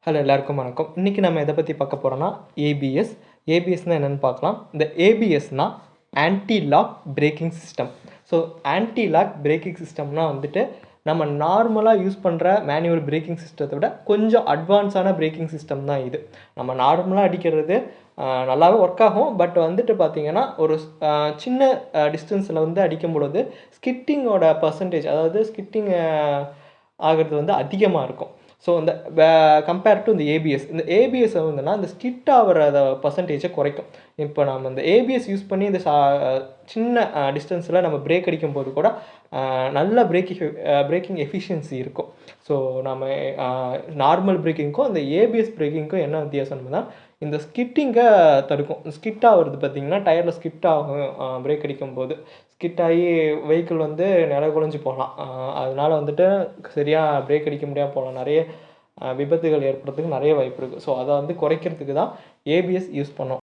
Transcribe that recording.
Hello எல்லாருக்கும் வணக்கம். இன்றைக்கி நம்ம எதை பற்றி பார்க்க போகிறோன்னா ஏபிஎஸ். ஏபிஎஸ்னால் என்னென்னு பார்க்கலாம். இந்த ஏபிஎஸ்னால் anti lock braking system. So anti lock braking சிஸ்டம்னால் வந்துட்டு நம்ம நார்மலாக யூஸ் பண்ணுற மேனுவல் பிரேக்கிங் சிஸ்டத்தை விட கொஞ்சம் அட்வான்ஸான பிரேக்கிங் சிஸ்டம் தான் இது. நம்ம நார்மலாக அடிக்கிறது நல்லாவே ஒர்க் ஆகும். பட் வந்துட்டு பார்த்திங்கன்னா ஒரு சின்ன டிஸ்டன்ஸில் வந்து அடிக்கும் பொழுது ஸ்கிட்டிங்கோட பர்சன்டேஜ், அதாவது ஸ்கிட்டிங் ஆகிறது வந்து அதிகமாக இருக்கும். ஸோ இந்த கம்பேர் டு இந்த ஏபிஎஸ், இந்த ஏபிஎஸ் வந்துன்னா இந்த ஸ்கிட் ஆகிற பர்சன்டேஜை குறைக்கும். இப்போ நம்ம இந்த ஏபிஎஸ் யூஸ் பண்ணி இந்த சின்ன டிஸ்டன்ஸில் நம்ம பிரேக் அடிக்கும் போது கூட நல்ல பிரேக்கிங் எஃபிஷியன்சி இருக்கும். ஸோ நம்ம நார்மல் பிரேக்கிங்க்கும் இந்த ஏபிஎஸ் பிரேக்கிங்க்கும் என்ன வித்தியாசம்னா, இந்த ஸ்கிட்டிங்கை தடுக்கும். ஸ்கிட் ஆகுறது பார்த்திங்கன்னா டயரில் ஸ்கிட் ஆகும். பிரேக் அடிக்கும் போது ஸ்கிட் ஆகி வெஹிக்கிள் வந்து நில குலைஞ்சி போகலாம். அதனால் வந்துட்டு சரியாக பிரேக் அடிக்க முடியாமல் போகலாம். நிறைய விபத்துகள் ஏற்படுறதுக்கு நிறைய வாய்ப்பு இருக்குது. ஸோ அதை வந்து குறைக்கிறதுக்கு தான் ஏபிஎஸ் யூஸ் பண்ணோம்.